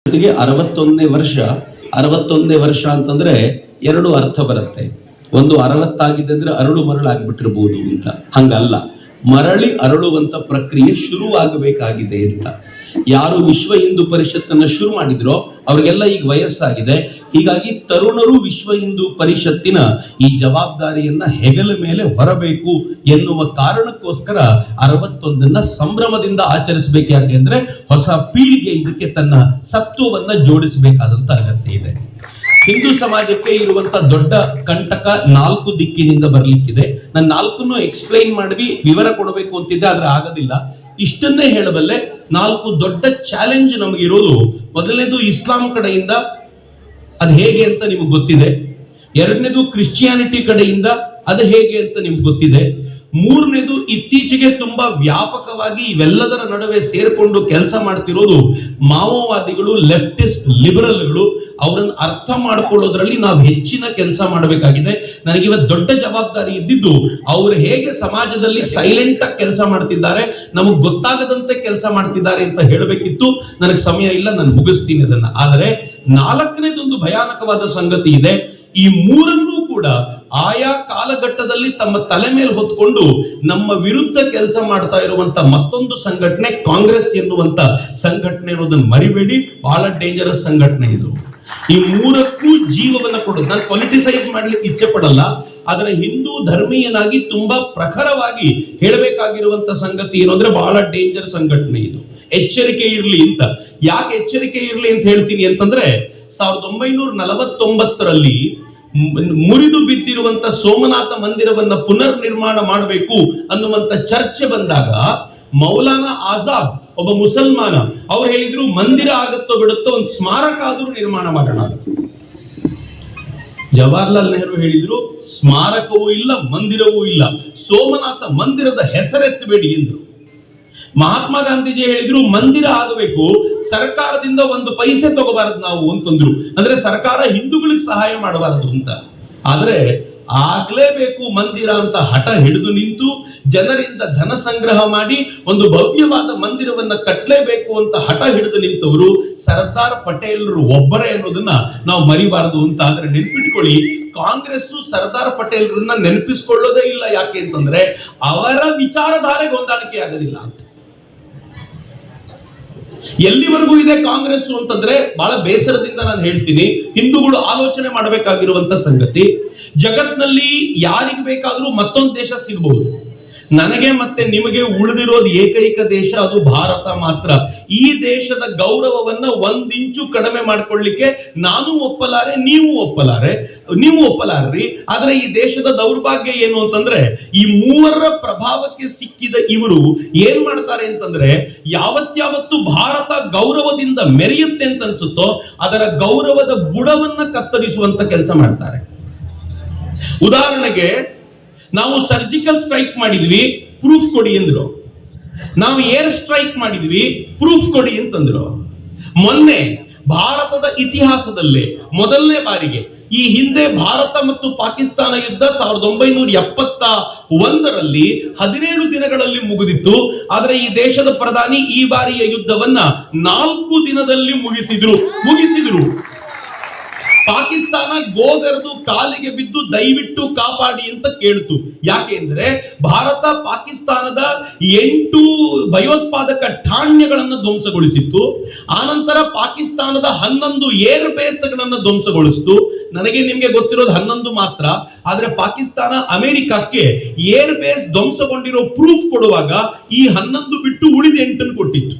ಜೊತೆಗೆ 61ನೇ ವರ್ಷ ಅಂತಂದ್ರೆ ಎರಡು ಅರ್ಥ ಬರುತ್ತೆ. ಒಂದು 60 ಆಗಿದೆ ಅಂದ್ರೆ ಅರಳು ಮರಳಾಗ್ಬಿಟ್ಟಿರ್ಬೋದು ಅಂತ, ಹಂಗಲ್ಲ, ಮರಳಿ ಅರಳುವಂತ ಪ್ರಕ್ರಿಯೆ ಶುರುವಾಗಬೇಕಾಗಿದೆ ಅಂತ. ಯಾರು ವಿಶ್ವ ಹಿಂದೂ ಪರಿಷತ್ತನ್ನ ಶುರು ಮಾಡಿದ್ರೋ ಅವ್ರಿಗೆಲ್ಲ ಈಗ ವಯಸ್ಸಾಗಿದೆ. ಹೀಗಾಗಿ ತರುಣರು ವಿಶ್ವ ಹಿಂದೂ ಪರಿಷತ್ತಿನ ಈ ಜವಾಬ್ದಾರಿಯನ್ನ ಹೆಗಲ ಮೇಲೆ ಹೊರಬೇಕು ಎನ್ನುವ ಕಾರಣಕ್ಕೋಸ್ಕರ 61ನ್ನ ಸಂಭ್ರಮದಿಂದ ಆಚರಿಸಬೇಕು. ಯಾಕೆಂದ್ರೆ ಹೊಸ ಪೀಳಿಗೆ ಇದಕ್ಕೆ ತನ್ನ ಸತ್ವವನ್ನ ಜೋಡಿಸಬೇಕಾದಂತ ಅಗತ್ಯ ಇದೆ. ಹಿಂದೂ ಸಮಾಜಕ್ಕೆ ಇರುವಂತ ದೊಡ್ಡ ಕಂಟಕ 4 ದಿಕ್ಕಿನಿಂದ ಬರ್ಲಿಕ್ಕಿದೆ. ನಾನು 4ನ್ನು ಎಕ್ಸ್ಪ್ಲೈನ್ ಮಾಡಿ ವಿವರ ಕೊಡಬೇಕು ಅಂತಿದ್ದೆ, ಆದ್ರೆ ಆಗೋದಿಲ್ಲ. ಇಷ್ಟನ್ನೇ ಹೇಳಬಲ್ಲೆ, 4 ದೊಡ್ಡ ಚಾಲೆಂಜ್ ನಮಗಿರೋದು. ಮೊದಲನೇದು ಇಸ್ಲಾಂ ಕಡೆಯಿಂದ, ಅದು ಹೇಗೆ ಅಂತ ನಿಮ್ಗೆ ಗೊತ್ತಿದೆ. ಎರಡನೇದು ಕ್ರಿಶ್ಚಿಯಾನಿಟಿ ಕಡೆಯಿಂದ, ಅದು ಹೇಗೆ ಅಂತ ನಿಮ್ಗೆ ಗೊತ್ತಿದೆ. ಮೂರನೇದು ಇತ್ತೀಚೆಗೆ ತುಂಬಾ ವ್ಯಾಪಕವಾಗಿ ಇವೆಲ್ಲದರ ನಡುವೆ ಸೇರ್ಕೊಂಡು ಕೆಲಸ ಮಾಡ್ತಿರೋದು ಮಾವೋವಾದಿಗಳು, ಲೆಫ್ಟಿಸ್ಟ್, ಲಿಬರಲ್ಗಳು. ಅವರನ್ನು ಅರ್ಥ ಮಾಡ್ಕೊಳ್ಳೋದ್ರಲ್ಲಿ ನಾವು ಹೆಚ್ಚಿನ ಕೆಲಸ ಮಾಡಬೇಕಾಗಿದೆ. ನನಗಿವತ್ತು ದೊಡ್ಡ ಜವಾಬ್ದಾರಿ ಇದ್ದಿದ್ದು ಅವರು ಹೇಗೆ ಸಮಾಜದಲ್ಲಿ ಸೈಲೆಂಟ್ ಆಗಿ ಕೆಲಸ ಮಾಡ್ತಿದ್ದಾರೆ, ನಮಗ್ ಗೊತ್ತಾಗದಂತೆ ಕೆಲಸ ಮಾಡ್ತಿದ್ದಾರೆ ಅಂತ ಹೇಳಬೇಕಿತ್ತು. ನನಗೆ ಸಮಯ ಇಲ್ಲ, ನಾನು ಮುಗಿಸ್ತೀನಿ ಅದನ್ನ. ಆದರೆ 4ನೇದೊಂದು ಭಯಾನಕವಾದ ಸಂಗತಿ ಇದೆ. ಈ ಮೂರನ್ನೂ ಕೂಡ ಆಯಾ ಕಾಲಘಟ್ಟದಲ್ಲಿ ತಮ್ಮ ತಲೆ ಮೇಲೆ ಹೊತ್ಕೊಂಡು ನಮ್ಮ ವಿರುದ್ಧ ಕೆಲಸ ಮಾಡ್ತಾ ಇರುವಂತ ಮತ್ತೊಂದು ಸಂಘಟನೆ ಕಾಂಗ್ರೆಸ್ ಎನ್ನುವಂತ ಸಂಘಟನೆ ಅನ್ನೋದನ್ನ ಮರಿಬೇಡಿ. ಬಹಳ ಡೇಂಜರಸ್ ಸಂಘಟನೆ ಇದು. ಈ ಮೂರಕ್ಕೂ ಜೀವವನ್ನ ಕೊಡೋದು. ನಾನು ಪೊಲಿಟಿಸೈಸ್ ಮಾಡ್ಲಿಕ್ಕೆ ಇಚ್ಛೆ ಪಡಲ್ಲ, ಆದರೆ ಹಿಂದೂ ಧರ್ಮೀಯನಾಗಿ ತುಂಬಾ ಪ್ರಖರವಾಗಿ ಹೇಳಬೇಕಾಗಿರುವಂತ ಸಂಗತಿ ಏನು ಅಂದ್ರೆ ಬಹಳ ಡೇಂಜರ್ ಸಂಘಟನೆ ಇದು. ಎಚ್ಚರಿಕೆ ಇರ್ಲಿ ಅಂತ. ಯಾಕೆ ಎಚ್ಚರಿಕೆ ಇರ್ಲಿ ಅಂತ ಹೇಳ್ತೀನಿ ಅಂತಂದ್ರೆ, 1949ರಲ್ಲಿ ಮುರಿದು ಬಿದ್ದಿರುವಂತ ಸೋಮನಾಥ ಮಂದಿರವನ್ನ ಪುನರ್ ನಿರ್ಮಾಣ ಮಾಡಬೇಕು ಅನ್ನುವಂತ ಚರ್ಚೆ ಬಂದಾಗ ಮೌಲಾನಾ ಆಜಾದ್, ಒಬ್ಬ ಮುಸಲ್ಮಾನ, ಅವ್ರು ಹೇಳಿದ್ರು ಮಂದಿರ ಆಗುತ್ತೋ ಬಿಡುತ್ತೋ ಒಂದು ಸ್ಮಾರಕ ಆದ್ರೂ ನಿರ್ಮಾಣ ಮಾಡೋಣ ಅಂತ. ಜವಾಹರ್ಲಾಲ್ ನೆಹರು ಹೇಳಿದ್ರು ಸ್ಮಾರಕವೂ ಇಲ್ಲ, ಮಂದಿರವೂ ಇಲ್ಲ, ಸೋಮನಾಥ ಮಂದಿರದ ಹೆಸರೆತ್ತಬೇಡಿ ಎಂದ್ರು. ಮಹಾತ್ಮ ಗಾಂಧೀಜಿ ಹೇಳಿದ್ರು ಮಂದಿರ ಆಗಬೇಕು, ಸರ್ಕಾರದಿಂದ 1 ಪೈಸೆ ತಗೋಬಾರದು ನಾವು ಅಂತಂದ್ರು. ಅಂದ್ರೆ ಸರ್ಕಾರ ಹಿಂದೂಗಳಿಗೆ ಸಹಾಯ ಮಾಡಬಾರದು ಅಂತ. ಆದ್ರೆ ಆಗ್ಲೇಬೇಕು ಮಂದಿರ ಅಂತ ಹಠ ಹಿಡಿದು ನಿಂತು ಜನರಿಂದ ಧನ ಸಂಗ್ರಹ ಮಾಡಿ ಒಂದು ಭವ್ಯವಾದ ಮಂದಿರವನ್ನ ಕಟ್ಟಲೇಬೇಕು ಅಂತ ಹಠ ಹಿಡಿದು ನಿಂತವರು ಸರ್ದಾರ್ ಪಟೇಲ್ರು ಒಬ್ಬರೇ ಅನ್ನೋದನ್ನ ನಾವು ಮರಿಬಾರದು ಅಂತ. ಆದ್ರೆ ನೆನ್ಪಿಟ್ಕೊಳ್ಳಿ, ಕಾಂಗ್ರೆಸ್ ಸರ್ದಾರ್ ಪಟೇಲ್ರನ್ನ ನೆನಪಿಸ್ಕೊಳ್ಳೋದೇ ಇಲ್ಲ. ಯಾಕೆ ಅಂತಂದ್ರೆ ಅವರ ವಿಚಾರಧಾರೆಗೆ ಹೊಂದಾಣಿಕೆ ಆಗೋದಿಲ್ಲ ಅಂತ. ಎಲ್ಲಿವರೆಗೂ ಇದೆ ಕಾಂಗ್ರೆಸ್ ಅಂತಂದ್ರೆ ಬಹಳ ಬೇಸರದಿಂದ ನಾನು ಹೇಳ್ತೀನಿ, ಹಿಂದೂಗಳು ಆಲೋಚನೆ ಮಾಡಬೇಕಾಗಿರುವಂತ ಸಂಗತಿ. ಜಗತ್ನಲ್ಲಿ ಯಾರಿಗೆ ಬೇಕಾದ್ರೂ ಮತ್ತೊಂದು ದೇಶ ಸಿಗಬಹುದು. ನನಗೆ ಮತ್ತೆ ನಿಮಗೆ ಉಳಿದಿರೋದು ಏಕೈಕ ದೇಶ, ಅದು ಭಾರತ ಮಾತ್ರ. ಈ ದೇಶದ ಗೌರವವನ್ನ 1 ಇಂಚು ಕಡಿಮೆ ಮಾಡ್ಕೊಳ್ಳಿಕ್ಕೆ ನಾನು ಒಪ್ಪಲಾರೆ, ನೀವು ಒಪ್ಪಲಾರ್ರಿ. ಆದ್ರೆ ಈ ದೇಶದ ದೌರ್ಭಾಗ್ಯ ಏನು ಅಂತಂದ್ರೆ, ಈ ಮೂವರ ಪ್ರಭಾವಕ್ಕೆ ಸಿಕ್ಕಿದ ಇವರು ಏನ್ ಮಾಡ್ತಾರೆ ಅಂತಂದ್ರೆ, ಯಾವತ್ತು ಭಾರತ ಗೌರವದಿಂದ ಮೆರೆಯುತ್ತೆ ಅಂತ ಅನ್ಸುತ್ತೋ ಅದರ ಗೌರವದ ಬುಡವನ್ನ ಕತ್ತರಿಸುವಂತ ಕೆಲಸ ಮಾಡ್ತಾರೆ. ಉದಾಹರಣೆಗೆ, ನಾವು ಸರ್ಜಿಕಲ್ ಸ್ಟ್ರೈಕ್ ಮಾಡಿದ್ವಿ, ಪ್ರೂಫ್ ಕೊಡಿ ಅಂದ್ರು. ನಾವು ಏರ್ ಸ್ಟ್ರೈಕ್ ಮಾಡಿದ್ವಿ, ಪ್ರೂಫ್ ಕೊಡಿ ಅಂತಂದ್ರು. ಮೊನ್ನೆ ಭಾರತದ ಇತಿಹಾಸದಲ್ಲೇ ಮೊದಲನೇ ಬಾರಿಗೆ, ಈ ಹಿಂದೆ ಭಾರತ ಮತ್ತು ಪಾಕಿಸ್ತಾನ ಯುದ್ಧ 1971ರಲ್ಲಿ 17 ದಿನಗಳಲ್ಲಿ ಮುಗಿದಿತ್ತು. ಆದರೆ ಈ ದೇಶದ ಪ್ರಧಾನಿ ಈ ಬಾರಿಯ ಯುದ್ಧವನ್ನ 4 ದಿನದಲ್ಲಿ ಮುಗಿಸಿದ್ರು. ಪಾಕಿಸ್ತಾನ ಗೋಗರೆದು ಕಾಲಿಗೆ ಬಿದ್ದು ದಯವಿಟ್ಟು ಕಾಪಾಡಿ ಅಂತ ಕೇಳ್ತು. ಯಾಕೆ ಅಂದ್ರೆ ಭಾರತ ಪಾಕಿಸ್ತಾನದ 8 ಭಯೋತ್ಪಾದಕ ಠಾಣ್ಯಗಳನ್ನು ಧ್ವಂಸಗೊಳಿಸಿತ್ತು. ಆನಂತರ ಪಾಕಿಸ್ತಾನದ 11 ಏರ್ ಬೇಸ್ಗಳನ್ನು ಧ್ವಂಸಗೊಳಿಸಿತು. ನನಗೆ ನಿಮ್ಗೆ ಗೊತ್ತಿರೋದು 11 ಮಾತ್ರ. ಆದ್ರೆ ಪಾಕಿಸ್ತಾನ ಅಮೆರಿಕಕ್ಕೆ ಏರ್ ಬೇಸ್ ಧ್ವಂಸಗೊಂಡಿರೋ ಪ್ರೂಫ್ ಕೊಡುವಾಗ ಈ 11 ಬಿಟ್ಟು ಉಳಿದ 8 ಕೊಟ್ಟಿತ್ತು.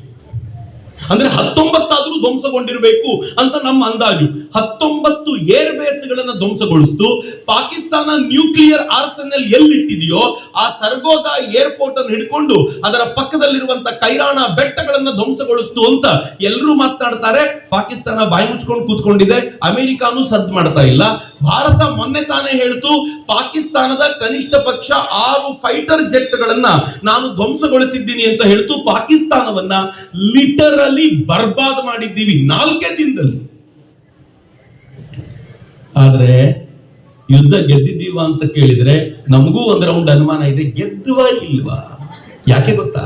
ಅಂದ್ರೆ 19 ಆದ್ರೂ ಧ್ವಂಸಗೊಂಡಿರಬೇಕು ಅಂತ ನಮ್ಮ ಅಂದಾಜು. 19 ಏರ್ ಬೇಸ್ಗಳನ್ನ ಧ್ವಂಸಗೊಳಿಸಿತು. ಪಾಕಿಸ್ತಾನ ನ್ಯೂಕ್ಲಿಯರ್ ಆರ್ಸೆನಲ್ ಎಲ್ಲಿಟ್ಟಿದೆಯೋ ಆ ಸರ್ಗೋದಾ ಏರ್ಪೋರ್ಟ್ ಅನ್ನು ಹಿಡ್ಕೊಂಡು ಅದರ ಪಕ್ಕದಲ್ಲಿರುವಂತ ಕೈರಾಣ ಬೆಟ್ಟಗಳನ್ನ ಧ್ವಂಸಗೊಳಿಸಿತು ಅಂತ ಎಲ್ಲರೂ ಮಾತನಾಡ್ತಾರೆ. ಪಾಕಿಸ್ತಾನ ಬಾಯಿ ಮುಚ್ಕೊಂಡು ಕೂತ್ಕೊಂಡಿದೆ, ಅಮೆರಿಕಾನು ಸದ್ದು ಮಾಡ್ತಾ ಇಲ್ಲ. ಭಾರತ ಮೊನ್ನೆ ತಾನೇ ಹೇಳ್ತು, ಪಾಕಿಸ್ತಾನದ ಕನಿಷ್ಠ ಪಕ್ಷ 6 ಫೈಟರ್ ಜೆಟ್ಗಳನ್ನ ನಾನು ಧ್ವಂಸಗೊಳಿಸಿದ್ದೀನಿ ಅಂತ ಹೇಳ್ತು. ಪಾಕಿಸ್ತಾನವನ್ನ ಲಿಟರಲಿ ಬರ್ಬಾದ್ ಮಾಡಿದ್ದೀವಿ 4 ದಿನದಲ್ಲಿ. ಆದ್ರೆ ಯುದ್ಧ ಗೆದ್ದಿದ್ದೀವ ಅಂತ ಕೇಳಿದ್ರೆ ನಮಗೂ ಒಂದು ರೌಂಡ್ ಅನುಮಾನ ಇದೆ, ಗೆದ್ದುವ ಇಲ್ವಾ? ಯಾಕೆ ಗೊತ್ತಾ?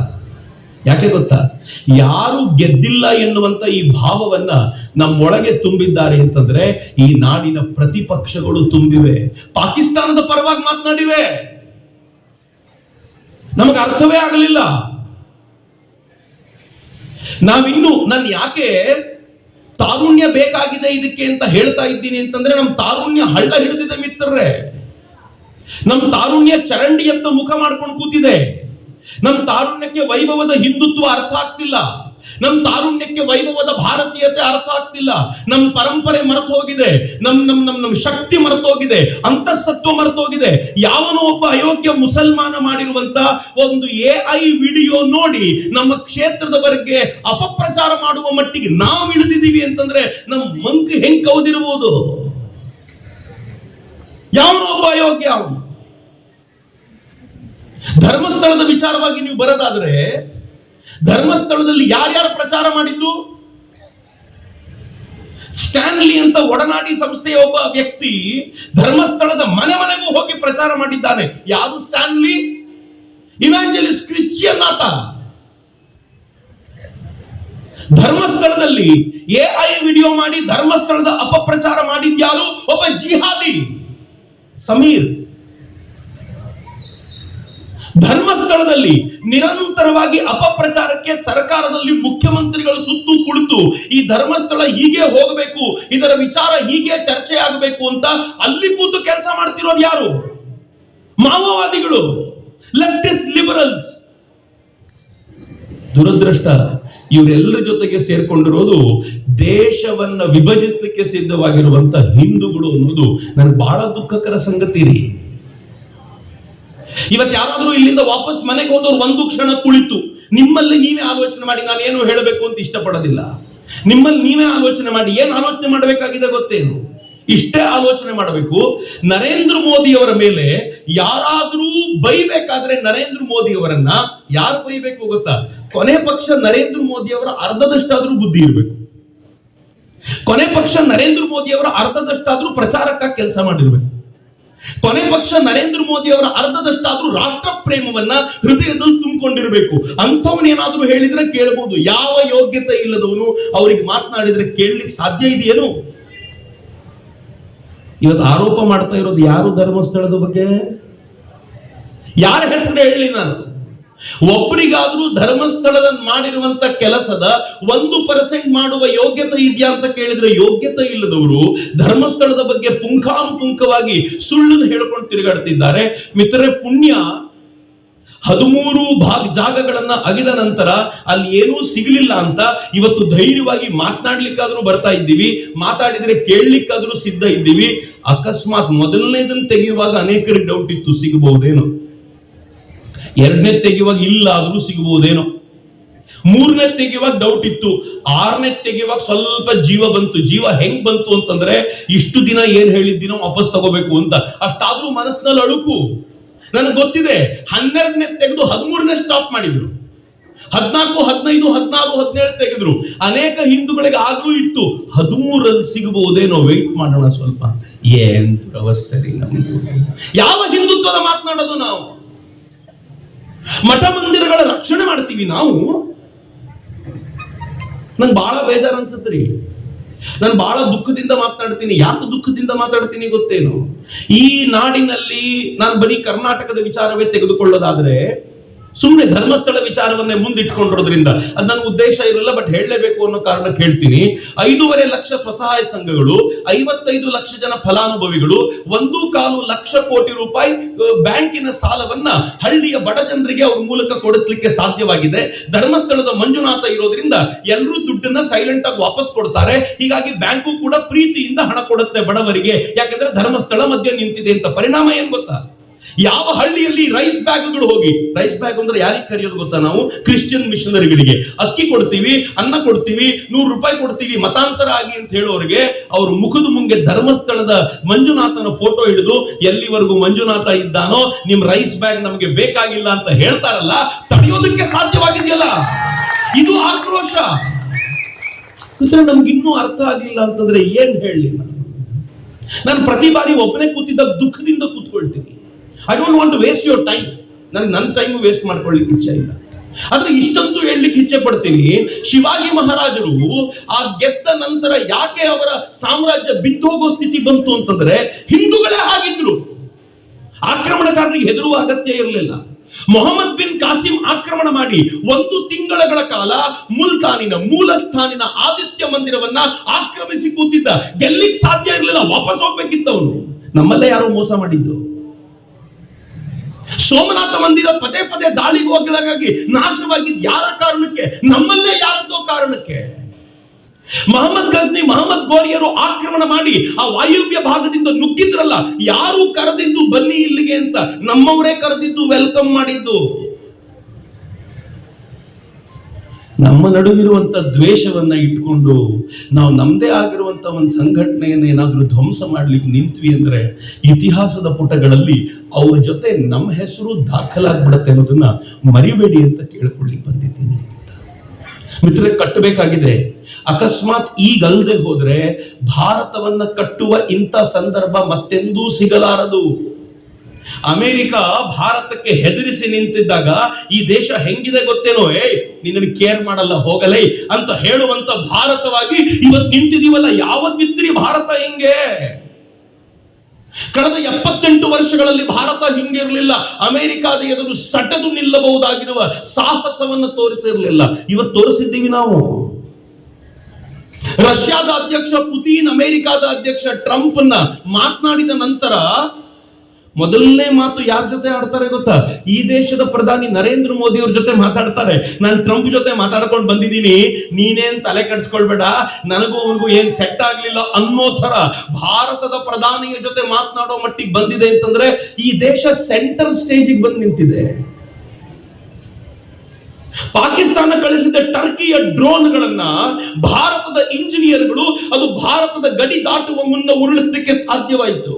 ಯಾಕೆ ಗೊತ್ತಾ? ಯಾರು ಗೆದ್ದಿಲ್ಲ ಎನ್ನುವಂತ ಈ ಭಾವವನ್ನ ನಮ್ಮೊಳಗೆ ತುಂಬಿದ್ದಾರೆ ಅಂತಂದ್ರೆ ಈ ನಾಡಿನ ಪ್ರತಿಪಕ್ಷಗಳು ತುಂಬಿವೆ, ಪಾಕಿಸ್ತಾನದ ಪರವಾಗಿ ಮಾತನಾಡಿವೆ, ನಮಗೆ ಅರ್ಥವೇ ಆಗಲಿಲ್ಲ. ನಾವಿನ್ನು ನಾನು ಯಾಕೆ ತಾರುಣ್ಯ ಬೇಕಾಗಿದೆ ಇದಕ್ಕೆ ಅಂತ ಹೇಳ್ತಾ ಇದ್ದೀನಿ ಅಂತಂದ್ರೆ, ನಮ್ ತಾರುಣ್ಯ ಹಳ್ಳ ಹಿಡಿದಿದೆ ಮಿತ್ರರೇ. ನಮ್ ತಾರುಣ್ಯ ಚರಂಡಿಯತ್ತ ಮುಖ ಮಾಡ್ಕೊಂಡು ಕೂತಿದೆ. ನಮ್ ತಾರುಣ್ಯಕ್ಕೆ ವೈಭವದ ಹಿಂದುತ್ವ ಅರ್ಥ ಆಗ್ತಿಲ್ಲ. ನಮ್ ತಾರುಣ್ಯಕ್ಕೆ ವೈಭವದ ಭಾರತೀಯತೆ ಅರ್ಥ ಆಗ್ತಿಲ್ಲ. ನಮ್ ಪರಂಪರೆ ಮರೆತು ಹೋಗಿದೆ, ನಮ್ ಶಕ್ತಿ ಮರೆತೋಗಿದೆ, ಅಂತಃಸತ್ವ ಮರೆತೋಗಿದೆ. ಯಾವನೋ ಒಬ್ಬ ಅಯೋಗ್ಯ ಮುಸಲ್ಮಾನ ಮಾಡಿರುವಂತ ಒಂದು AI ವಿಡಿಯೋ ನೋಡಿ ನಮ್ಮ ಕ್ಷೇತ್ರದ ಬಗ್ಗೆ ಅಪಪ್ರಚಾರ ಮಾಡುವ ಮಟ್ಟಿಗೆ ನಾವು ಇಳಿದಿದ್ದೀವಿ ಅಂತಂದ್ರೆ ನಮ್ ಮಂಕ್ ಹೆಂಗ್ ಕೌದಿರಬಹುದು? ಯಾವನೋ ಒಬ್ಬ ಅಯೋಗ್ಯ ಅವನು. ಧರ್ಮಸ್ಥಳದ ವಿಚಾರವಾಗಿ ನೀವು ಬರೋದಾದ್ರೆ, ಧರ್ಮಸ್ಥಳದಲ್ಲಿ ಯಾರ್ಯಾರು ಪ್ರಚಾರ ಮಾಡಿದ್ದು? ಸ್ಟ್ಯಾನ್ಲಿ ಅಂತ ಒಡನಾಡಿ ಸಂಸ್ಥೆಯ ಒಬ್ಬ ವ್ಯಕ್ತಿ ಧರ್ಮಸ್ಥಳದ ಮನೆ ಮನೆಗೂ ಹೋಗಿ ಪ್ರಚಾರ ಮಾಡಿದ್ದಾನೆ. ಯಾವುದು ಸ್ಟ್ಯಾನ್ಲಿ? ಇವಾಂಜಲಿಸ್ಟ್ ಕ್ರಿಶ್ಚಿಯನ್ ಆತ. ಧರ್ಮಸ್ಥಳದಲ್ಲಿ AI ವಿಡಿಯೋ ಮಾಡಿ ಧರ್ಮಸ್ಥಳದ ಅಪಪ್ರಚಾರ ಮಾಡಿದ್ಯಾರು? ಒಬ್ಬ ಜಿಹಾದಿ ಸಮೀರ್. ಧರ್ಮಸ್ಥಳದಲ್ಲಿ ನಿರಂತರವಾಗಿ ಅಪಪ್ರಚಾರಕ್ಕೆ ಸರ್ಕಾರದಲ್ಲಿ ಮುಖ್ಯಮಂತ್ರಿಗಳು ಸುತ್ತು ಕುಳಿತು ಈ ಧರ್ಮಸ್ಥಳ ಹೀಗೆ ಹೋಗಬೇಕು, ಇದರ ವಿಚಾರ ಹೀಗೆ ಚರ್ಚೆ ಆಗಬೇಕು ಅಂತ ಅಲ್ಲಿ ಕೂತು ಕೆಲಸ ಮಾಡ್ತಿರೋದು ಯಾರು? ಮಾವೋವಾದಿಗಳು, ಲೆಫ್ಟಿಸ್ಟ್ ಲಿಬರಲ್ಸ್. ದುರದೃಷ್ಟ, ಇವರೆಲ್ಲರ ಜೊತೆಗೆ ಸೇರ್ಕೊಂಡಿರೋದು ದೇಶವನ್ನ ವಿಭಜಿಸಲಿಕ್ಕೆ ಸಿದ್ಧವಾಗಿರುವಂತ ಹಿಂದೂಗಳು ಅನ್ನೋದು ನನಗೆ ಬಹಳ ದುಃಖಕರ ಸಂಗತಿ ರೀ. ಇವತ್ತು ಯಾರಾದ್ರೂ ಇಲ್ಲಿಂದ ವಾಪಸ್ ಮನೆಗೆ ಹೋದವ್ರು ಒಂದು ಕ್ಷಣ ಕುಳಿತು ನಿಮ್ಮಲ್ಲಿ ನೀವೇ ಆಲೋಚನೆ ಮಾಡಿ, ನಾನು ಏನು ಹೇಳಬೇಕು ಅಂತ ಇಷ್ಟಪಡೋದಿಲ್ಲ, ನಿಮ್ಮಲ್ಲಿ ನೀವೇ ಆಲೋಚನೆ ಮಾಡಿ. ಏನು ಆಲೋಚನೆ ಮಾಡಬೇಕಾಗಿದೆ ಗೊತ್ತೇನು? ಇಷ್ಟೇ ಆಲೋಚನೆ ಮಾಡಬೇಕು. ನರೇಂದ್ರ ಮೋದಿ ಅವರ ಮೇಲೆ ಯಾರಾದ್ರೂ ಬೈಬೇಕಾದ್ರೆ ನರೇಂದ್ರ ಮೋದಿ ಅವರನ್ನ ಯಾರು ಬೈಬೇಕು ಗೊತ್ತಾ? ಕೊನೆ ಪಕ್ಷ ನರೇಂದ್ರ ಮೋದಿ ಅವರ ಅರ್ಧದಷ್ಟಾದ್ರೂ ಬುದ್ಧಿ ಇರಬೇಕು. ಕೊನೆ ಪಕ್ಷ ನರೇಂದ್ರ ಮೋದಿ ಅವರ ಅರ್ಧದಷ್ಟಾದ್ರೂ ಪ್ರಚಾರಕ್ಕಾಗಿ ಕೆಲಸ ಮಾಡಿರ್ಬೇಕು. ಕೊನೆ ಪಕ್ಷ ನರೇಂದ್ರ ಮೋದಿ ಅವರ ಅರ್ಧದಷ್ಟಾದ್ರೂ ರಾಷ್ಟ್ರ ಪ್ರೇಮವನ್ನ ಹೃದಯದಲ್ಲಿ ತುಂಬಿಕೊಂಡಿರಬೇಕು. ಅಂಥವನೇನಾದ್ರೂ ಹೇಳಿದ್ರೆ ಕೇಳಬಹುದು. ಯಾವ ಯೋಗ್ಯತೆ ಇಲ್ಲದವನು ಅವರಿಗೆ ಮಾತನಾಡಿದ್ರೆ ಕೇಳಲಿಕ್ಕೆ ಸಾಧ್ಯ ಇದೆಯೇನು? ಇವತ್ತು ಆರೋಪ ಮಾಡ್ತಾ ಇರೋದು ಯಾರು ಧರ್ಮಸ್ಥಳದ ಬಗ್ಗೆ? ಯಾರ ಹೆಸರು ಹೇಳಿ ನಾನು? ಒಬ್ಬರಿಗಾದ್ರೂ ಧರ್ಮಸ್ಥಳದ ಮಾಡಿರುವಂತ ಕೆಲಸದ 1% ಮಾಡುವ ಯೋಗ್ಯತೆ ಇದೆಯಾ ಅಂತ ಕೇಳಿದ್ರೆ ಯೋಗ್ಯತೆ ಇಲ್ಲದವರು ಧರ್ಮಸ್ಥಳದ ಬಗ್ಗೆ ಪುಂಖಾನುಪುಂಖವಾಗಿ ಸುಳ್ಳನ್ನು ಹೇಳ್ಕೊಂಡು ತಿರುಗಾಡ್ತಿದ್ದಾರೆ. ಮಿತ್ರರೇ, ಪುಣ್ಯ 13 ಜಾಗಗಳನ್ನ ಅಗಿದ ನಂತರ ಅಲ್ಲಿ ಏನೂ ಸಿಗಲಿಲ್ಲ ಅಂತ ಇವತ್ತು ಧೈರ್ಯವಾಗಿ ಮಾತನಾಡ್ಲಿಕ್ಕಾದ್ರೂ ಬರ್ತಾ ಇದ್ದೀವಿ, ಮಾತಾಡಿದ್ರೆ ಕೇಳಲಿಕ್ಕಾದ್ರೂ ಸಿದ್ಧ ಇದ್ದೀವಿ. ಅಕಸ್ಮಾತ್ ಮೊದಲನೇದನ್ನು ತೆಗೆಯುವಾಗ ಅನೇಕರಿಗೆ ಡೌಟ್ ಇತ್ತು, ಸಿಗಬಹುದೇನೋ. ಎರಡನೇ ತೆಗೆಯುವಾಗ ಇಲ್ಲ ಆದ್ರೂ ಸಿಗಬಹುದೇನೋ. ಮೂರನೇ ತೆಗೆಯುವಾಗ ಡೌಟ್ ಇತ್ತು. ಆರನೇ ತೆಗೆಯುವಾಗ ಸ್ವಲ್ಪ ಜೀವ ಬಂತು. ಜೀವ ಹೆಂಗ್ ಬಂತು ಅಂತಂದ್ರೆ, ಇಷ್ಟು ದಿನ ಏನ್ ಹೇಳಿದ್ದೀನೋ ವಾಪಸ್ ತಗೋಬೇಕು ಅಂತ. ಅಷ್ಟಾದ್ರೂ ಮನಸ್ಸಿನಲ್ಲಿ ಅಳುಕು. ನನಗೆ ಗೊತ್ತಿದೆ, 12ನೇ ತೆಗೆದು 13ನೇ ಸ್ಟಾಪ್ ಮಾಡಿದ್ರು. 14, 15, 16, 17 ತೆಗೆದ್ರು. ಅನೇಕ ಹಿಂದೂಗಳಿಗೆ ಆಗ್ಲೂ ಇತ್ತು 13ರಲ್ಲಿ ಸಿಗಬಹುದೇನೋ, ವೆಯ್ಟ್ ಮಾಡೋಣ ಸ್ವಲ್ಪ. ಏನ್ ದುರವಸ್ಥೆ ರೀ ನಮ್ದು. ಯಾವ ಹಿಂದುತ್ವದ ಮಾತನಾಡೋದು ನಾವು? ಮಠ ಮಂದಿರಗಳ ರಕ್ಷಣೆ ಮಾಡ್ತೀವಿ ನಾವು. ನನ್ಗೆ ಬಹಳ ಬೇಜಾರು ಅನ್ಸುತ್ತ್ರಿ. ನಾನು ಬಹಳ ದುಃಖದಿಂದ ಮಾತನಾಡ್ತೀನಿ. ಯಾಕೆ ದುಃಖದಿಂದ ಮಾತಾಡ್ತೀನಿ ಗೊತ್ತೇನು? ಈ ನಾಡಿನಲ್ಲಿ ನಾನು ಬರೀ ಕರ್ನಾಟಕದ ವಿಚಾರವೇ ತೆಗೆದುಕೊಳ್ಳೋದಾದ್ರೆ, ಸುಮ್ಮನೆ ಧರ್ಮಸ್ಥಳ ವಿಚಾರವನ್ನೇ ಮುಂದಿಟ್ಕೊಂಡಿರೋದ್ರಿಂದ ಅದು ನನ್ನ ಉದ್ದೇಶ ಇರಲ್ಲ, ಬಟ್ ಹೇಳಲೇಬೇಕು ಅನ್ನೋ ಕಾರಣಕ್ಕೆ ಹೇಳ್ತೀನಿ. 5.5 ಲಕ್ಷ ಸ್ವಸಹಾಯ ಸಂಘಗಳು, 55 ಲಕ್ಷ ಜನ ಫಲಾನುಭವಿಗಳು, 1.25 ಲಕ್ಷ ಕೋಟಿ ರೂಪಾಯಿ ಬ್ಯಾಂಕಿನ ಸಾಲವನ್ನ ಹಳ್ಳಿಯ ಬಡ ಜನರಿಗೆ ಅವ್ರ ಮೂಲಕ ಕೊಡಿಸ್ಲಿಕ್ಕೆ ಸಾಧ್ಯವಾಗಿದೆ. ಧರ್ಮಸ್ಥಳದ ಮಂಜುನಾಥ ಇರೋದ್ರಿಂದ ಎಲ್ಲರೂ ದುಡ್ಡನ್ನ ಸೈಲೆಂಟ್ ಆಗಿ ವಾಪಸ್ ಕೊಡ್ತಾರೆ. ಹೀಗಾಗಿ ಬ್ಯಾಂಕು ಕೂಡ ಪ್ರೀತಿಯಿಂದ ಹಣ ಕೊಡುತ್ತೆ ಬಡವರಿಗೆ, ಯಾಕಂದ್ರೆ ಧರ್ಮಸ್ಥಳ ಮಧ್ಯೆ ನಿಂತಿದೆ ಅಂತ. ಪರಿಣಾಮ ಏನ್ ಗೊತ್ತಾ? ಯಾವ ಹಳ್ಳಿಯಲ್ಲಿ ರೈಸ್ ಬ್ಯಾಗ್ಗಳು ಹೋಗಿ, ರೈಸ್ ಬ್ಯಾಗ್ ಅಂದ್ರೆ ಯಾರಿಗೆ ಕರೆಯೋದು ಗೊತ್ತಾ? ನಾವು ಕ್ರಿಶ್ಚಿಯನ್ ಮಿಷನರಿಗಳಿಗೆ ಅಕ್ಕಿ ಕೊಡ್ತೀವಿ, ಅನ್ನ ಕೊಡ್ತೀವಿ, 100 ರೂಪಾಯಿ ಕೊಡ್ತೀವಿ ಮತಾಂತರ ಆಗಿ ಅಂತ ಹೇಳೋರಿಗೆ, ಅವ್ರ ಮುಖದ ಮುಂದೆ ಧರ್ಮಸ್ಥಳದ ಮಂಜುನಾಥನ ಫೋಟೋ ಹಿಡಿದು ಎಲ್ಲಿವರೆಗೂ ಮಂಜುನಾಥ ಇದ್ದಾನೋ ನಿಮ್ ರೈಸ್ ಬ್ಯಾಗ್ ನಮಗೆ ಬೇಕಾಗಿಲ್ಲ ಅಂತ ಹೇಳ್ತಾರಲ್ಲ, ತಡೆಯೋದಕ್ಕೆ ಸಾಧ್ಯವಾಗಿದೆಯಲ್ಲ? ಇದು ಆಕ್ರೋಶ. ನಮ್ಗೆ ಇನ್ನೂ ಅರ್ಥ ಆಗಿಲ್ಲ ಅಂತಂದ್ರೆ ಏನ್ ಹೇಳಲಿ? ನಾನು ಪ್ರತಿ ಬಾರಿ ಒಬ್ಬನೇ ಕೂತಿದ್ದ ದುಃಖದಿಂದ ಕೂತ್ಕೊಳ್ತೀನಿ. I don't want to waste your time. ನನಗೆ ನನ್ನ ಟೈಮ್ ವೇಸ್ಟ್ ಮಾಡ್ಕೊಳ್ಳಿಕ್ಕೆ ಇಚ್ಛೆ ಇಲ್ಲ. ಆದ್ರೆ ಇಷ್ಟಂತೂ ಹೇಳಲಿಕ್ಕೆ ಇಚ್ಛೆ ಪಡ್ತೀನಿ, ಶಿವಾಜಿ ಮಹಾರಾಜರು ಆ ಗೆದ್ದ ನಂತರ ಯಾಕೆ ಅವರ ಸಾಮ್ರಾಜ್ಯ ಬಿದ್ದೋಗೋ ಸ್ಥಿತಿ ಬಂತು ಅಂತಂದ್ರೆ ಹಿಂದೂಗಳೇ ಆಗಿದ್ರು. ಆಕ್ರಮಣಕಾರರಿಗೆ ಹೆದರುವ ಅಗತ್ಯ ಇರಲಿಲ್ಲ. ಮೊಹಮ್ಮದ್ ಬಿನ್ ಕಾಸಿಂ ಆಕ್ರಮಣ ಮಾಡಿ 1 ತಿಂಗಳ ಕಾಲ ಮುಲ್ತಾನಿನ ಮೂಲಸ್ಥಾನಿನ ಆದಿತ್ಯ ಮಂದಿರವನ್ನ ಆಕ್ರಮಿಸಿ ಕೂತಿದ್ದ. ಗೆಲ್ಲಿಕ್ ಸಾಧ್ಯ ಇರಲಿಲ್ಲ, ವಾಪಸ್ ಹೋಗ್ಬೇಕಿತ್ತವನು. ನಮ್ಮಲ್ಲೇ ಯಾರೋ ಮೋಸ ಮಾಡಿದ್ದು. ಸೋಮನಾಥ ಮಂದಿರ ಪದೇ ಪದೇ ದಾಳಿಗಾಗಿ ನಾಶವಾಗಿದ್ದು ಯಾರ ಕಾರಣಕ್ಕೆ? ನಮ್ಮಲ್ಲೇ ಯಾರದ್ದೋ ಕಾರಣಕ್ಕೆ. ಮಹಮ್ಮದ್ ಗಜ್ನಿ, ಮಹಮ್ಮದ್ ಗೋರಿಯರು ಆಕ್ರಮಣ ಮಾಡಿ ಆ ವಾಯುವ್ಯ ಭಾಗದಿಂದ ನುಗ್ಗಿದ್ರಲ್ಲ, ಯಾರು ಕರೆದಿದ್ದು ಬನ್ನಿ ಇಲ್ಲಿಗೆ ಅಂತ? ನಮ್ಮವರೇ ಕರೆದಿದ್ದು, ವೆಲ್ಕಮ್ ಮಾಡಿದ್ದು. ನಮ್ಮ ನಡುವಿರುವಂತ ದ್ವೇಷವನ್ನ ಇಟ್ಕೊಂಡು ನಾವು ನಮ್ದೇ ಆಗಿರುವಂತ ಒಂದು ಸಂಘಟನೆಯನ್ನು ಏನಾದ್ರೂ ಧ್ವಂಸ ಮಾಡ್ಲಿಕ್ಕೆ ನಿಂತ್ವಿ ಅಂದ್ರೆ ಇತಿಹಾಸದ ಪುಟಗಳಲ್ಲಿ ಅವ್ರ ಜೊತೆ ನಮ್ಮ ಹೆಸರು ದಾಖಲಾಗ್ಬಿಡತ್ತೆ ಅನ್ನೋದನ್ನ ಮರಿಬೇಡಿ ಅಂತ ಕೇಳ್ಕೊಳ್ಳಿಕ್ಕೆ ಬಂದಿದ್ದೀನಿ. ಮಿತ್ರರೇ, ಕಟ್ಟಬೇಕಾಗಿದೆ. ಅಕಸ್ಮಾತ್ ಈಗಲ್ದೆ ಹೋದ್ರೆ ಭಾರತವನ್ನ ಕಟ್ಟುವ ಇಂಥ ಸಂದರ್ಭ ಮತ್ತೆಂದೂ ಸಿಗಲಾರದು. ಅಮೆರಿಕ ಭಾರತಕ್ಕೆ ಹೆದರಿಸಿ ನಿಂತಿದ್ದಾಗ ಈ ದೇಶ ಹೆಂಗಿದೆ ಗೊತ್ತೇನೋ? ನಿನ್ನನ್ನು ಕೇರ್ ಮಾಡಲ್ಲ, ಹೋಗಲೇ ಅಂತ ಹೇಳುವಂತ ಭಾರತವಾಗಿ ಇವತ್ತು ನಿಂತಿದೀವಲ್ಲ. ಯಾವತ್ತಿತ್ರಿ ಭಾರತ ಹಿಂಗೆ? ಕಳೆದ 78 ವರ್ಷಗಳಲ್ಲಿ ಭಾರತ ಹಿಂಗಿರಲಿಲ್ಲ. ಅಮೆರಿಕಾದ ಎದುರು ಸಟದು ನಿಲ್ಲಬಹುದಾಗಿರುವ ಸಾಹಸವನ್ನು ತೋರಿಸಿರಲಿಲ್ಲ. ಇವತ್ತು ತೋರಿಸಿದ್ದೀವಿ ನಾವು. ರಷ್ಯಾದ ಅಧ್ಯಕ್ಷ ಪುತಿನ್ ಅಮೆರಿಕಾದ ಅಧ್ಯಕ್ಷ ಟ್ರಂಪ್ ಮಾತನಾಡಿದ ನಂತರ ಮೊದಲನೇ ಮಾತು ಯಾರ ಜೊತೆ ಆಡ್ತಾರೆ ಗೊತ್ತಾ? ಈ ದೇಶದ ಪ್ರಧಾನಿ ನರೇಂದ್ರ ಮೋದಿ ಅವ್ರ ಜೊತೆ ಮಾತಾಡ್ತಾರೆ. ನಾನು ಟ್ರಂಪ್ ಜೊತೆ ಮಾತಾಡ್ಕೊಂಡು ಬಂದಿದ್ದೀನಿ, ನೀನೇನ್ ತಲೆ ಕೆಡಿಸ್ಕೊಳ್ಬೇಡ, ನನಗೂ ಅವನಿಗೂ ಏನ್ ಸೆಟ್ ಆಗ್ಲಿಲ್ಲ ಅನ್ನೋ ತರ ಭಾರತದ ಪ್ರಧಾನಿಯ ಜೊತೆ ಮಾತನಾಡೋ ಮಟ್ಟಿಗೆ ಬಂದಿದೆ ಅಂತಂದ್ರೆ ಈ ದೇಶ ಸೆಂಟರ್ ಸ್ಟೇಜಿಗೆ ಬಂದು ನಿಂತಿದೆ. ಪಾಕಿಸ್ತಾನ ಕಳಿಸಿದ ಟರ್ಕಿಯ ಡ್ರೋನ್ಗಳನ್ನ ಭಾರತದ ಇಂಜಿನಿಯರ್ಗಳು ಅದು ಭಾರತದ ಗಡಿ ದಾಟುವ ಮುನ್ನ ಉರುಳಿಸಲಿಕ್ಕೆ ಸಾಧ್ಯವಾಯಿತು.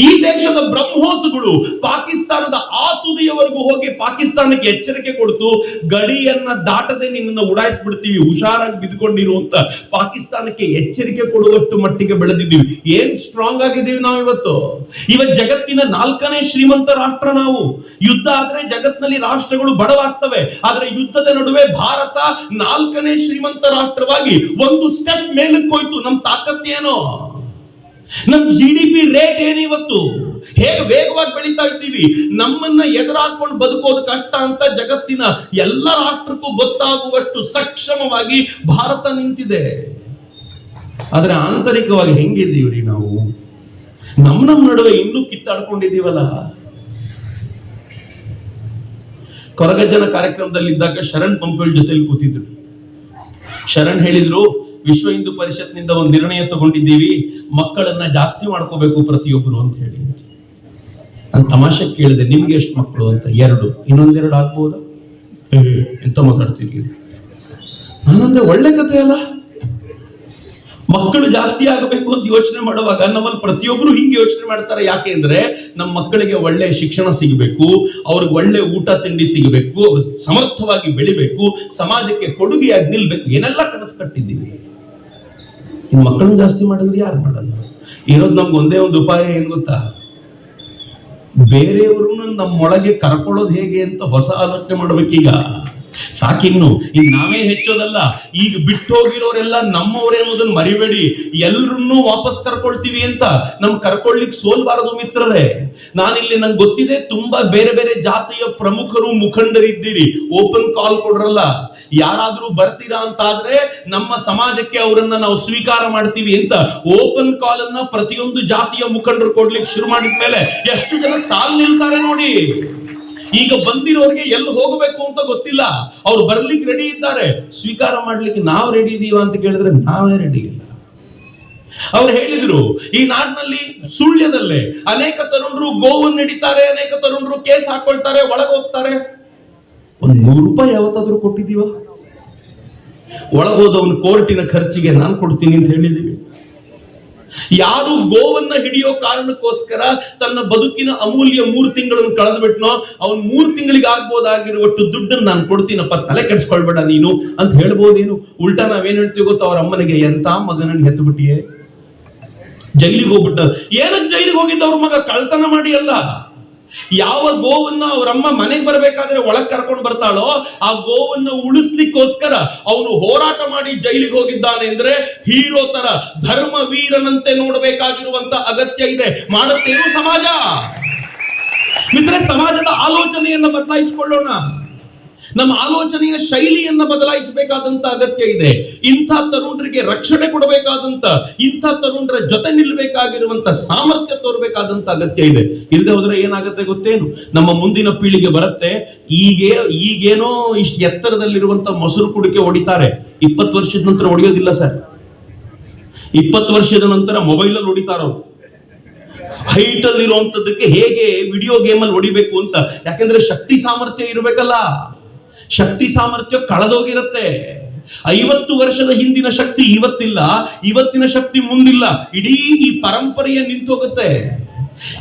ಈ ದೇಶದ ಬ್ರಹ್ಮೋಸ್ಗಳು ಪಾಕಿಸ್ತಾನದ ಆ ತುದಿಯವರೆಗೂ ಹೋಗಿ ಪಾಕಿಸ್ತಾನಕ್ಕೆ ಎಚ್ಚರಿಕೆ ಕೊಡ್ತು, ಗಡಿಯನ್ನ ದಾಟದೆ ನಿನ್ನನ್ನು ಉಡಾಯಿಸ್ಬಿಡ್ತೀವಿ, ಹುಷಾರಾಗಿ ಬಿದ್ದುಕೊಂಡಿರುವಂತ ಪಾಕಿಸ್ತಾನಕ್ಕೆ ಎಚ್ಚರಿಕೆ ಕೊಡುವಷ್ಟು ಮಟ್ಟಿಗೆ ಬೆಳೆದಿದ್ದೀವಿ. ಏನ್ ಸ್ಟ್ರಾಂಗ್ ಆಗಿದ್ದೀವಿ ನಾವು ಇವತ್ತು. ಜಗತ್ತಿನ 4ನೇ ಶ್ರೀಮಂತ ರಾಷ್ಟ್ರ ನಾವು. ಯುದ್ಧ ಆದ್ರೆ ಜಗತ್ತಿನಲ್ಲಿ ರಾಷ್ಟ್ರಗಳು ಬಡವಾಗ್ತವೆ, ಆದ್ರೆ ಯುದ್ಧದ ನಡುವೆ ಭಾರತ 4ನೇ ಶ್ರೀಮಂತ ರಾಷ್ಟ್ರವಾಗಿ ಒಂದು ಸ್ಟೆಪ್ ಮೇಲಕ್ಕೆ ಹೋಯ್ತು. ನಮ್ ತಾಕತ್ತೇನೋ, ನಮ್ GDP ರೇಟ್ ಏನಿವತ್ತು, ಹೇಗೆ ವೇಗವಾಗಿ ಬೆಳೀತಾ ಇದ್ದೀವಿ. ನಮ್ಮನ್ನ ಎದುರಾಕೊಂಡು ಬದುಕೋದು ಕಷ್ಟ ಅಂತ ಜಗತ್ತಿನ ಎಲ್ಲ ರಾಷ್ಟ್ರಕ್ಕೂ ಗೊತ್ತಾಗುವಷ್ಟು ಸಕ್ಷಮವಾಗಿ ಭಾರತ ನಿಂತಿದೆ. ಆದ್ರೆ ಆಂತರಿಕವಾಗಿ ಹೆಂಗಿದ್ದೀವ್ರಿ ನಾವು? ನಮ್ಮ ನಡುವೆ ಇನ್ನೂ ಕಿತ್ತಾಡ್ಕೊಂಡಿದ್ದೀವಲ್ಲ. ಕೊರಗಜ್ಜನ ಕಾರ್ಯಕ್ರಮದಲ್ಲಿದ್ದಾಗ ಶರಣ್ ಪಂಪೇಳ್ ಜೊತೆಲಿ ಕೂತಿದ್ರು. ಶರಣ್ ಹೇಳಿದ್ರು, ವಿಶ್ವ ಹಿಂದೂ ಪರಿಷತ್ನಿಂದ ಒಂದು ನಿರ್ಣಯ ತಗೊಂಡಿದ್ದೀವಿ, ಮಕ್ಕಳನ್ನ ಜಾಸ್ತಿ ಮಾಡ್ಕೋಬೇಕು ಪ್ರತಿಯೊಬ್ಬರು ಅಂತ ಹೇಳಿ. ನಾನು ತಮಾಷೆ ಕೇಳಿದೆ, ನಿಮ್ಗೆ ಎಷ್ಟು ಮಕ್ಕಳು ಅಂತ? 2. ಇನ್ನೊಂದೆರಡು ಆಗ್ಬೋದಾ? ಎಂತ ಮಾತಾಡ್ತೀವಿ? ನಾನಂದ್ರೆ ಒಳ್ಳೆ ಕಥೆ ಅಲ್ಲ. ಮಕ್ಕಳು ಜಾಸ್ತಿ ಆಗಬೇಕು ಅಂತ ಯೋಚನೆ ಮಾಡುವಾಗ ನಮ್ಮಲ್ಲಿ ಪ್ರತಿಯೊಬ್ಬರು ಹಿಂಗೆ ಯೋಚನೆ ಮಾಡ್ತಾರೆ. ಯಾಕೆ ಅಂದ್ರೆ ನಮ್ಮ ಮಕ್ಕಳಿಗೆ ಒಳ್ಳೆ ಶಿಕ್ಷಣ ಸಿಗಬೇಕು, ಅವ್ರಿಗೆ ಒಳ್ಳೆ ಊಟ ತಿಂಡಿ ಸಿಗಬೇಕು, ಅವ್ರು ಸಮರ್ಥವಾಗಿ ಬೆಳಿಬೇಕು, ಸಮಾಜಕ್ಕೆ ಕೊಡುಗೆಯಾಗಿ ನಿಲ್ಬೇಕು, ಏನೆಲ್ಲ ಕನಸು ಕಟ್ಟಿದ್ದೀವಿ. ಇನ್ನು ಮಕ್ಕಳನ್ನ ಜಾಸ್ತಿ ಮಾಡಿದ್ರೆ ಯಾರು ಮಾಡಲ್ಲ? ಇರೋದು ನಮ್ಗೆ ಒಂದೇ ಒಂದು ಉಪಾಯ ಏನ್ ಗೊತ್ತಾ? ಬೇರೆಯವ್ರನ್ನ ನಮ್ಮೊಳಗೆ ಕರ್ಕೊಳ್ಳೋದು ಹೇಗೆ ಅಂತ ಹೊಸ ಆಲೋಚನೆ ಮಾಡ್ಬೇಕೀಗ. ಸಾಕಿನ್ನು ನಾವೇ ಹೆಚ್ಚೋದಲ್ಲ, ಈಗ ಬಿಟ್ಟು ಹೋಗಿರೋರೆಲ್ಲ ನಮ್ಮವರೇ ಅನ್ನೋದನ್ನ ಮರಿಬೇಡಿ. ಎಲ್ರನ್ನೂ ವಾಪಸ್ ಕರ್ಕೊಳ್ತೀವಿ ಅಂತ ನಮ್ ಕರ್ಕೊಳ್ಳಿಕ್ ಸೋಲ್ಬಾರದು ಮಿತ್ರರೇ. ನಾನಿಲ್ಲಿ ನಂಗೆ ಗೊತ್ತಿದೆ, ತುಂಬಾ ಬೇರೆ ಬೇರೆ ಜಾತಿಯ ಪ್ರಮುಖರು ಮುಖಂಡರಿದ್ದೀರಿ. ಓಪನ್ ಕಾಲ್ ಕೊಡ್ರಲ್ಲ, ಯಾರಾದ್ರೂ ಬರ್ತೀರಾ ಅಂತ ಆದ್ರೆ ನಮ್ಮ ಸಮಾಜಕ್ಕೆ ಅವರನ್ನ ನಾವು ಸ್ವೀಕಾರ ಮಾಡ್ತೀವಿ ಅಂತ ಓಪನ್ ಕಾಲ್ ಅನ್ನ ಪ್ರತಿಯೊಂದು ಜಾತಿಯ ಮುಖಂಡರು ಕೊಡ್ಲಿಕ್ಕೆ ಶುರು ಮಾಡಿದ್ಮೇಲೆ ಎಷ್ಟು ಜನ ಸಾಲ್ ನಿಲ್ತಾರೆ ನೋಡಿ. ಈಗ ಬಂದಿರೋರಿಗೆ ಎಲ್ಲಿ ಹೋಗಬೇಕು ಅಂತ ಗೊತ್ತಿಲ್ಲ, ಅವ್ರು ಬರ್ಲಿಕ್ಕೆ ರೆಡಿ ಇದ್ದಾರೆ. ಸ್ವೀಕಾರ ಮಾಡ್ಲಿಕ್ಕೆ ನಾವು ರೆಡಿ ಇದೀವ ಅಂತ ಕೇಳಿದ್ರೆ ನಾವೇ ರೆಡಿ ಇಲ್ಲ. ಅವ್ರು ಹೇಳಿದ್ರು, ಈ ನಾಡಿನಲ್ಲಿ ಸುಳ್ಯದಲ್ಲೇ ಅನೇಕ ತರುಣರು ಗೋವನ್ನು ಹಿಡಿತಾರೆ, ಅನೇಕ ತರುಣರು ಕೇಸ್ ಹಾಕೊಳ್ತಾರೆ, ಒಳಗೋಗ್ತಾರೆ. ಒಂದು 100 ರೂಪಾಯಿ ಯಾವತ್ತಾದ್ರೂ ಕೊಟ್ಟಿದೀವ? ಒಳಗೋದವನು ಕೋರ್ಟಿನ ಖರ್ಚಿಗೆ ನಾನು ಕೊಡ್ತೀನಿ ಅಂತ ಹೇಳಿದೀವಿ. ಯಾರು ಗೋವನ್ನ ಹಿಡಿಯೋ ಕಾರಣಕ್ಕೋಸ್ಕರ ತನ್ನ ಬದುಕಿನ ಅಮೂಲ್ಯ 3 ತಿಂಗಳನ್ನು ಕಳೆದು ಬಿಟ್ನೋ, ಅವನ್ 3 ತಿಂಗಳಿಗೆ ಆಗ್ಬೋದಾಗಿರುವಷ್ಟು ದುಡ್ಡನ್ನು ನಾನು ಕೊಡ್ತೀನಪ್ಪ, ತಲೆ ಕೆಡಿಸ್ಕೊಳ್ಬೇಡ ನೀನು ಅಂತ ಹೇಳ್ಬೋದೇನು? ಉಲ್ಟಾ ನಾವೇನ್ ಹೇಳ್ತೀವಿ ಗೊತ್ತಾ? ಅವ್ರ ಅಮ್ಮನಿಗೆ, ಎಂತ ಮಗನನ್ನು ಹೆತ್ತು ಬಿಟ್ಟಿಯೇ, ಜೈಲಿಗೆ ಹೋಗ್ಬಿಟ್ಟ. ಏನಕ್ಕೆ ಜೈಲಿಗೆ ಹೋಗಿದ್ದ? ಅವ್ರ ಮಗ ಕಳ್ತನ ಮಾಡಿ ಅಲ್ಲ, ಯಾವ ಗೋವನ್ನ ಅವರಮ್ಮ ಮನೆಗೆ ಬರಬೇಕಾದ್ರೆ ಒಳಗ್ ಕರ್ಕೊಂಡು ಬರ್ತಾಳೋ ಆ ಗೋವನ್ನ ಉಳಿಸ್ಲಿಕ್ಕೋಸ್ಕರ ಅವನು ಹೋರಾಟ ಮಾಡಿ ಜೈಲಿಗೆ ಹೋಗಿದ್ದಾನೆ ಅಂದ್ರೆ ಹೀರೋ ತರ ಧರ್ಮ ವೀರನಂತೆ ನೋಡಬೇಕಾಗಿರುವಂತ ಅಗತ್ಯ ಇದೆ. ಮಾಡುತ್ತೇನು ಸಮಾಜ? ಮಿತ್ರ, ಸಮಾಜದ ಆಲೋಚನೆಯನ್ನ ಬದಲಾಯಿಸಿಕೊಳ್ಳೋಣ. ನಮ್ಮ ಆಲೋಚನೆಯ ಶೈಲಿಯನ್ನ ಬದಲಾಯಿಸಬೇಕಾದಂತ ಅಗತ್ಯ ಇದೆ. ಇಂಥ ತರುಣರಿಗೆ ರಕ್ಷಣೆ ಕೊಡಬೇಕಾದಂತ, ಇಂಥ ತರುಣರ ಜೊತೆ ನಿಲ್ಲಬೇಕಾಗಿರುವಂತ ಸಾಮರ್ಥ್ಯ ತೋರ್ಬೇಕಾದಂತ ಅಗತ್ಯ ಇದೆ. ಇಲ್ಲದೆ ಹೋದ್ರೆ ಏನಾಗುತ್ತೆ ಗೊತ್ತೇನು? ನಮ್ಮ ಮುಂದಿನ ಪೀಳಿಗೆ ಬರುತ್ತೆ, ಈಗೇನೋ ಇಷ್ಟು ಎತ್ತರದಲ್ಲಿರುವಂತ ಮೊಸರು ಕುಡಿಕೆ ಹೊಡಿತಾರೆ, 20 ವರ್ಷದ ನಂತರ ಹೊಡೆಯೋದಿಲ್ಲ ಸರ್. 20 ವರ್ಷದ ನಂತರ ಮೊಬೈಲ್ ಅಲ್ಲಿ ಹೊಡಿತಾರವ್ರು. ಹೈಟ್ ಅಲ್ಲಿ ಇರುವಂತದಕ್ಕೆ ಹೇಗೆ ವಿಡಿಯೋ ಗೇಮ್ ಅಲ್ಲಿ ಹೊಡಿಬೇಕು ಅಂತ. ಯಾಕಂದ್ರೆ ಶಕ್ತಿ ಸಾಮರ್ಥ್ಯ ಇರಬೇಕಲ್ಲ, ಶಕ್ತಿ ಸಾಮರ್ಥ್ಯ ಕಳೆದೋಗಿರುತ್ತೆ. 50 ವರ್ಷದ ಹಿಂದಿನ ಶಕ್ತಿ ಇವತ್ತಿಲ್ಲ, ಇವತ್ತಿನ ಶಕ್ತಿ ಮುಂದಿಲ್ಲ. ಇಡೀ ಈ ಪರಂಪರೆಯ ನಿಂತೋಗುತ್ತೆ.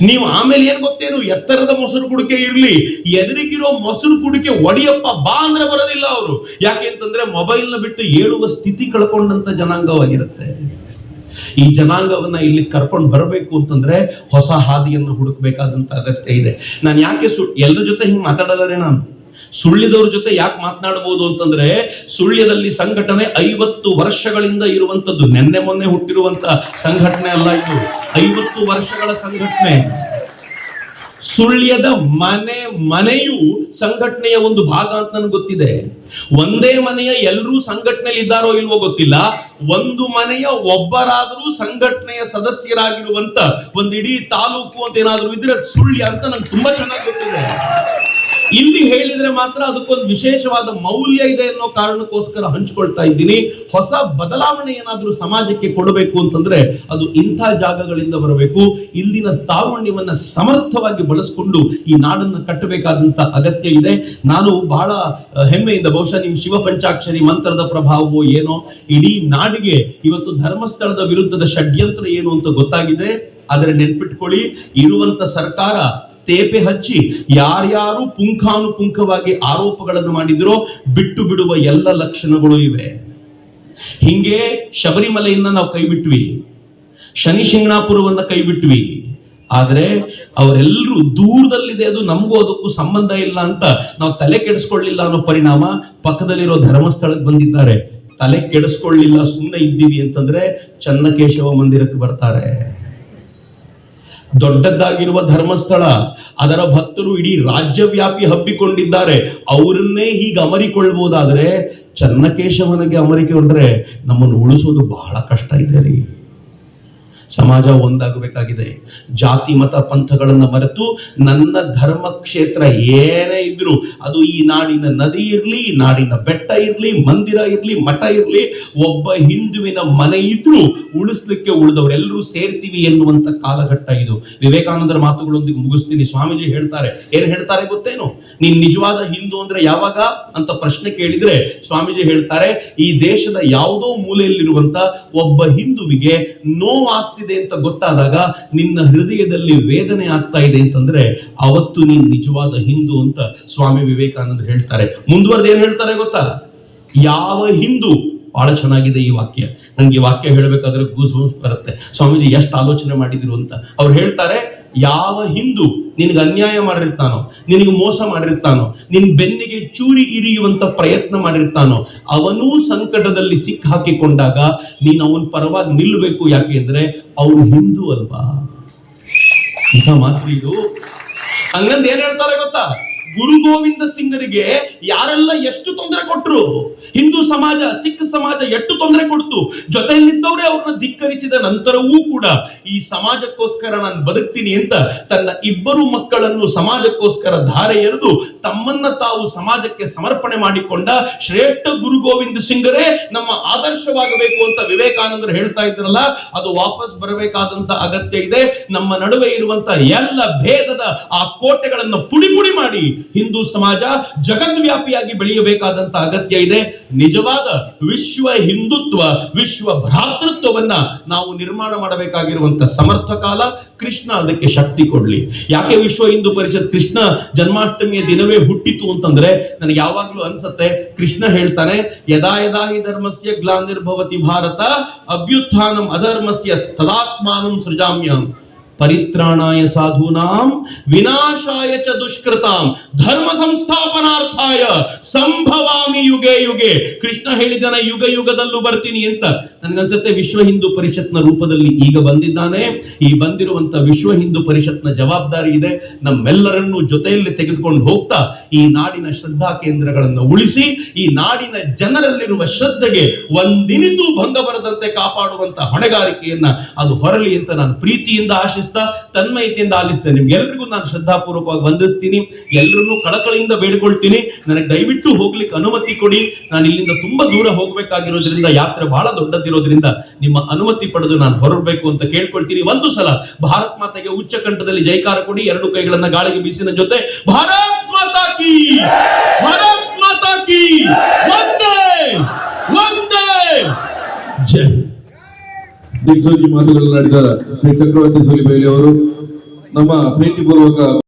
ನೀವು ಆಮೇಲೆ ಏನ್ ಗೊತ್ತೇನು, ಎತ್ತರದ ಮೊಸರು ಕುಡಿಕೆ ಇರ್ಲಿ, ಎದುರಿಗಿರೋ ಮೊಸರು ಕುಡಿಕೆ ಒಡಿಯಪ್ಪ ಬಾ ಅಂದ್ರೆ ಬರೋದಿಲ್ಲ ಅವರು. ಯಾಕೆ ಅಂತಂದ್ರೆ ಮೊಬೈಲ್ ನ ಬಿಟ್ಟು ಏಳುವ ಸ್ಥಿತಿ ಕಳ್ಕೊಂಡಂತ ಜನಾಂಗವಾಗಿರುತ್ತೆ. ಈ ಜನಾಂಗವನ್ನ ಇಲ್ಲಿ ಕರ್ಕೊಂಡು ಬರಬೇಕು ಅಂತಂದ್ರೆ ಹೊಸ ಹಾದಿಯನ್ನು ಹುಡುಕ್ಬೇಕಾದಂತ ಅಗತ್ಯ ಇದೆ. ನಾನು ಯಾಕೆ ಎಲ್ಲರ ಜೊತೆ ಹಿಂಗ್ ಮಾತಾಡಲಾರೆ, ನಾನು ಸುಳ್ಯದವ್ರ ಜೊತೆ ಯಾಕೆ ಮಾತನಾಡಬಹುದು ಅಂತಂದ್ರೆ, ಸುಳ್ಯದಲ್ಲಿ ಸಂಘಟನೆ 50 ವರ್ಷಗಳಿಂದ ಇರುವಂತದ್ದು, ನೆನ್ನೆ ಮೊನ್ನೆ ಹುಟ್ಟಿರುವಂತ ಸಂಘಟನೆ ಅಲ್ಲ ಇದು. 50 ವರ್ಷಗಳ ಸಂಘಟನೆ. ಸುಳ್ಯದ ಮನೆಯು ಸಂಘಟನೆಯ ಒಂದು ಭಾಗ ಅಂತ ನನಗೆ ಗೊತ್ತಿದೆ. ಒಂದೇ ಮನೆಯ ಎಲ್ಲರೂ ಸಂಘಟನೆಯಲ್ಲಿ ಇದ್ದಾರೋ ಇಲ್ವೋ ಗೊತ್ತಿಲ್ಲ, ಒಂದು ಮನೆಯ ಒಬ್ಬರಾದರೂ ಸಂಘಟನೆಯ ಸದಸ್ಯರಾಗಿರುವಂತ ಒಂದು ಇಡೀ ತಾಲೂಕು ಅಂತ ಏನಾದ್ರೂ ಇದ್ರೆ ಸುಳ್ಯ ಅಂತ ನಂಗೆ ತುಂಬಾ ಚೆನ್ನಾಗಿ ಗೊತ್ತಿದೆ. ಇಲ್ಲಿ ಹೇಳಿದ್ರೆ ಮಾತ್ರ ಅದಕ್ಕೊಂದು ವಿಶೇಷವಾದ ಮೌಲ್ಯ ಇದೆ ಅನ್ನೋ ಕಾರಣಕ್ಕೋಸ್ಕರ ಹಂಚಿಕೊಳ್ತಾ ಇದ್ದೀನಿ. ಹೊಸ ಬದಲಾವಣೆ ಏನಾದ್ರೂ ಸಮಾಜಕ್ಕೆ ಕೊಡಬೇಕು ಅಂತಂದ್ರೆ ಅದು ಇಂಥ ಜಾಗಗಳಿಂದ ಬರಬೇಕು. ಇಲ್ಲಿನ ತಾರುಣ್ಯವನ್ನ ಸಮರ್ಥವಾಗಿ ಬಳಸಿಕೊಂಡು ಈ ನಾಡನ್ನ ಕಟ್ಟಬೇಕಾದಂತ ಅಗತ್ಯ ಇದೆ. ನಾನು ಬಹಳ ಹೆಮ್ಮೆಯಿಂದ, ಬಹುಶಃ ನಿಮ್ ಶಿವ ಪಂಚಾಕ್ಷರಿ ಮಂತ್ರದ ಪ್ರಭಾವವೋ ಏನೋ, ಇಡೀ ನಾಡಿಗೆ ಇವತ್ತು ಧರ್ಮಸ್ಥಳದ ವಿರುದ್ಧದ ಷಡ್ಯಂತ್ರ ಏನು ಅಂತ ಗೊತ್ತಾಗಿದೆ. ಆದರೆ ನೆನ್ಪಿಟ್ಕೊಳ್ಳಿ, ಇರುವಂತ ಸರ್ಕಾರ ತೇಪೆ ಹಚ್ಚಿ ಯಾರ್ಯಾರು ಪುಂಖಾನುಪುಂಖವಾಗಿ ಆರೋಪಗಳನ್ನು ಮಾಡಿದ್ರೋ ಬಿಟ್ಟು ಬಿಡುವ ಎಲ್ಲ ಲಕ್ಷಣಗಳು ಇವೆ. ಹಿಂಗೆ ಶಬರಿಮಲೆಯನ್ನ ನಾವು ಕೈ ಬಿಟ್ವಿ, ಶನಿ ಶಿಂಗಣಾಪುರವನ್ನ ಕೈ ಬಿಟ್ವಿ. ಆದ್ರೆ ಅವರೆಲ್ಲರೂ ದೂರದಲ್ಲಿದೆ, ಅದು ನಮಗೂ ಅದಕ್ಕೂ ಸಂಬಂಧ ಇಲ್ಲ ಅಂತ ನಾವು ತಲೆ ಕೆಡಿಸ್ಕೊಳ್ಳಿಲ್ಲ ಅನ್ನೋ ಪರಿಣಾಮ ಪಕ್ಕದಲ್ಲಿರೋ ಧರ್ಮಸ್ಥಳಕ್ಕೆ ಬಂದಿದ್ದಾರೆ. ತಲೆ ಕೆಡಿಸ್ಕೊಳ್ಳಿಲ್ಲ, ಸುಮ್ಮನೆ ಇದ್ದೀವಿ ಅಂತಂದ್ರೆ ಚನ್ನಕೇಶವ ಮಂದಿರಕ್ಕೆ ಬರ್ತಾರೆ. ದೊಡ್ಡದಾಗಿರುವ ಧರ್ಮಸ್ಥಳ, ಅದರ ಭಕ್ತರು ಇಡೀ ರಾಜ್ಯವ್ಯಾಪಿ ಹಬ್ಬಿಕೊಂಡಿದ್ದಾರೆ. ಅವರನ್ನೇ ಹೀಗೆ ಅಮರಿಕೊಳ್ಬಹುದಾದ್ರೆ ಚನ್ನಕೇಶವನಿಗೆ ಅಮರಿಕೆ ಹೊರಟ್ರೆ ನಮ್ಮನ್ನು ಉಳಿಸೋದು ಬಹಳ ಕಷ್ಟ ಇದೆ ರೀ. ಸಮಾಜ ಒಂದಾಗಬೇಕಾಗಿದೆ. ಜಾತಿ ಮತ ಪಂಥಗಳನ್ನು ಮರೆತು ನನ್ನ ಧರ್ಮ ಕ್ಷೇತ್ರ ಏನೇ ಇದ್ರು, ಅದು ಈ ನಾಡಿನ ನದಿ ಇರ್ಲಿ, ನಾಡಿನ ಬೆಟ್ಟ ಇರ್ಲಿ, ಮಂದಿರ ಇರ್ಲಿ, ಮಠ ಇರ್ಲಿ, ಒಬ್ಬ ಹಿಂದುವಿನ ಮನೆ ಇದ್ರು ಉಳಿಸ್ಲಿಕ್ಕೆ ಉಳಿದವರೆಲ್ಲರೂ ಸೇರ್ತೀವಿ ಎನ್ನುವಂತ ಕಾಲಘಟ್ಟ ಇದು. ವಿವೇಕಾನಂದರ ಮಾತುಗಳೊಂದಿಗೆ ಮುಗಿಸ್ತೀನಿ. ಸ್ವಾಮೀಜಿ ಹೇಳ್ತಾರೆ, ಏನ್ ಹೇಳ್ತಾರೆ ಗೊತ್ತೇನು? ನೀನ್ ನಿಜವಾದ ಹಿಂದೂ ಅಂದ್ರೆ ಯಾವಾಗ ಅಂತ ಪ್ರಶ್ನೆ ಕೇಳಿದ್ರೆ ಸ್ವಾಮೀಜಿ ಹೇಳ್ತಾರೆ, ಈ ದೇಶದ ಯಾವುದೋ ಮೂಲೆಯಲ್ಲಿರುವಂತ ಒಬ್ಬ ಹಿಂದುವಿಗೆ ನೋವಾಗ್ತಿದೆ ಅಂತ ಗೊತ್ತಾದಾಗ, ನಿನ್ನ ಹೃದಯದಲ್ಲಿ ವೇದನೆ ಆಗ್ತಾ ಇದೆ ಅಂತಂದ್ರೆ ಅವತ್ತು ನೀನು ನಿಜವಾದ ಹಿಂದೂ ಅಂತ ಸ್ವಾಮಿ ವಿವೇಕಾನಂದರು ಹೇಳ್ತಾರೆ. ಮುಂದುವರೆದು ಏನ್ ಹೇಳ್ತಾರೆ ಗೊತ್ತಾ? ಯಾವ ಹಿಂದೂ, ಬಹಳ ಚೆನ್ನಾಗಿದೆ ಈ ವಾಕ್ಯ. ನಂಗೆ ಈ ವಾಕ್ಯ ಹೇಳಬೇಕಾದ್ರೆ ಗೂಸ್ ಬಂಪ್ಸ್ ಬರುತ್ತೆ. ಸ್ವಾಮೀಜಿ ಎಷ್ಟು ಆಲೋಚನೆ ಮಾಡಿದ್ರು ಅಂತ. ಅವ್ರು ಹೇಳ್ತಾರೆ, ಯಾವ ಹಿಂದೂ ನಿನಗೆ ಅನ್ಯಾಯ ಮಾಡಿರ್ತಾನೋ, ನಿನಗೆ ಮೋಸ ಮಾಡಿರ್ತಾನೋ, ನಿನ್ ಬೆನ್ನಿಗೆ ಚೂರಿ ಇರಿಯುವಂತ ಪ್ರಯತ್ನ ಮಾಡಿರ್ತಾನೋ, ಅವನೂ ಸಂಕಟದಲ್ಲಿ ಸಿಕ್ಕ ಹಾಕಿಕೊಂಡಾಗ ನೀನು ಅವನ ಪರವಾಗಿ ನಿಲ್ಬೇಕು. ಯಾಕೆ ಅಂದ್ರೆ ಅವನು ಹಿಂದೂ ಅಲ್ವಾ? ಇಂಥ ಮಾತು ಇದು. ಹಂಗಂದ್ ಏನ್ ಹೇಳ್ತಾರೆ ಗೊತ್ತಾ? ಗುರು ಗೋವಿಂದ ಸಿಂಗರಿಗೆ ಯಾರೆಲ್ಲ ಎಷ್ಟು ತೊಂದರೆ ಕೊಟ್ರು, ಹಿಂದೂ ಸಮಾಜ, ಸಿಖ್ ಸಮಾಜ ಎಷ್ಟು ತೊಂದರೆ ಕೊಡ್ತು, ಜೊತೆಯಲ್ಲಿದ್ದವರೇ ಅವ್ರನ್ನ ಧಿಕ್ಕರಿಸಿದ ನಂತರವೂ ಕೂಡ ಈ ಸಮಾಜಕ್ಕೋಸ್ಕರ ನಾನು ಬದುಕ್ತೀನಿ ಅಂತ ತನ್ನ 2 ಮಕ್ಕಳನ್ನು ಸಮಾಜಕ್ಕೋಸ್ಕರ ಧಾರೆ ಎರೆದು ತಮ್ಮನ್ನ ತಾವು ಸಮಾಜಕ್ಕೆ ಸಮರ್ಪಣೆ ಮಾಡಿಕೊಂಡ ಶ್ರೇಷ್ಠ ಗುರು ಗೋವಿಂದ ಸಿಂಗರೇ ನಮ್ಮ ಆದರ್ಶವಾಗಬೇಕು ಅಂತ ವಿವೇಕಾನಂದರು ಹೇಳ್ತಾ ಇದ್ರಲ್ಲ, ಅದು ವಾಪಸ್ ಬರಬೇಕಾದಂತ ಅಗತ್ಯ ಇದೆ. ನಮ್ಮ ನಡುವೆ ಇರುವಂತ ಎಲ್ಲ ಭೇದದ ಆ ಕೋಟೆಗಳನ್ನು ಪುಡಿ ಪುಡಿ ಮಾಡಿ ಹಿಂದೂ ಸಮಾಜ ಜಗದ್ವ್ಯಾಪಿಯಾಗಿ ಬೆಳೆಯಬೇಕಾದಂತ ಅಗತ್ಯ ಇದೆ. ನಿಜವಾದ ವಿಶ್ವ ಹಿಂದುತ್ವ, ವಿಶ್ವ ಭ್ರಾತೃತ್ವವನ್ನ ನಾವು ನಿರ್ಮಾಣ ಮಾಡಬೇಕಾಗಿರುವಂತ ಸಮರ್ಥ ಕಾಲ. ಕೃಷ್ಣ ಅದಕ್ಕೆ ಶಕ್ತಿ ಕೊಡ್ಲಿ. ಯಾಕೆ ವಿಶ್ವ ಹಿಂದೂ ಪರಿಷತ್ ಕೃಷ್ಣ ಜನ್ಮಾಷ್ಟಮಿಯ ದಿನವೇ ಹುಟ್ಟಿತು ಅಂತಂದ್ರೆ ನನಗೆ ಯಾವಾಗ್ಲೂ ಅನ್ಸುತ್ತೆ, ಕೃಷ್ಣ ಹೇಳ್ತಾನೆ, ಯದಾ ಯದಾ ಹಿ ಧರ್ಮಸ್ಯ ಗ್ಲಾನಿರ್ಭವತಿ ಭಾರತ ಅಭ್ಯುತ್ಥಾನಂ ಅಧರ್ಮಸ್ಯ ತದಾತ್ಮಾನಂ ಸೃಜಾಮ್ಯಹಂ. ಪರಿತ್ರಾಣಾಯ ಸಾಧೂನಾಂ ವಿನಾಶಾಯ ಚ ದುಷ್ಕೃತಾಂ ಧರ್ಮ ಸಂಸ್ಥಾಪನಾರ್ಥಾಯ ಸಂಭವಾಮಿ ಯುಗೆ ಯುಗೆ. ಕೃಷ್ಣ ಹೇಳಿದನ ಯುಗ ಯುಗದಲ್ಲೂ ಬರ್ತೀನಿ ಅಂತ. ನನ್ಗನ್ಸುತ್ತೆ ವಿಶ್ವ ಹಿಂದೂ ಪರಿಷತ್ನ ರೂಪದಲ್ಲಿ ಈಗ ಬಂದಿದ್ದಾನೆ. ಈ ಬಂದಿರುವಂತ ವಿಶ್ವ ಹಿಂದೂ ಪರಿಷತ್ನ ಜವಾಬ್ದಾರಿ ಇದೆ ನಮ್ಮೆಲ್ಲರನ್ನೂ ಜೊತೆಯಲ್ಲಿ ತೆಗೆದುಕೊಂಡು ಹೋಗ್ತಾ ಈ ನಾಡಿನ ಶ್ರದ್ಧಾ ಕೇಂದ್ರಗಳನ್ನು ಉಳಿಸಿ ಈ ನಾಡಿನ ಜನರಲ್ಲಿರುವ ಶ್ರದ್ಧೆಗೆ ಒಂದಿನಿತೂ ಭಂಗ ಬರದಂತೆ ಕಾಪಾಡುವಂತ ಹೊಣೆಗಾರಿಕೆಯನ್ನ ಅದು ಹೊರಲಿ ಅಂತ ನಾನು ಪ್ರೀತಿಯಿಂದ ಆಶಿಸ್ತಾ ತನ್ಮಯತೆಯಿಂದ ಆಲಿಸ್ತೇನೆ. ನಿಮ್ಗೆಲ್ರಿಗೂ ನಾನು ಶ್ರದ್ಧಾಪೂರ್ವಕವಾಗಿ ವಂದಿಸ್ತೀನಿ. ಎಲ್ಲರನ್ನೂ ಕಳಕಳಿಯಿಂದ ಬೇಡ್ಕೊಳ್ತೀನಿ, ನನಗೆ ದಯವಿಟ್ಟು ಹೋಗ್ಲಿಕ್ಕೆ ಅನುಮತಿ ಕೊಡಿ. ನಾನು ಇಲ್ಲಿಂದ ತುಂಬಾ ದೂರ ಹೋಗ್ಬೇಕಾಗಿರೋದ್ರಿಂದ, ಯಾತ್ರೆ ಬಹಳ ದೊಡ್ಡದಿರೋದ್ರಿಂದ ನಿಮ್ಮ ಅನುಮತಿ ಪಡೆದು ನಾನು ಹೊರಡಬೇಕು ಅಂತ ಕೇಳ್ಕೊಳ್ತೀನಿ. ಒಂದು ಸಲ ಭಾರತ್ ಮಾತೆಗೆ ಉಚ್ಚ ಕಂಠದಲ್ಲಿ ಜೈಕಾರ ಕೊಡಿ, ಎರಡು ಕೈಗಳನ್ನ ಗಾಳಿಗೆ ಬೀಸಿನ ಜೊತೆ ಭಾರತ್ ಮಾತಾ ಕಿ, ಭಾರತ್ ಮಾತಾ ಕಿ, ವಂದೇ ವಂದೇ ಜೈ. ದಿಗ್ಸೂಚಿ ಮಾತುಗಳನ್ನಾಡಿದ ಶ್ರೀ ಚಕ್ರವರ್ತಿ ಸೂಲಿಬೈಲಿ ಅವರು ನಮ್ಮ ಪ್ರೀತಿಪೂರ್ವಕ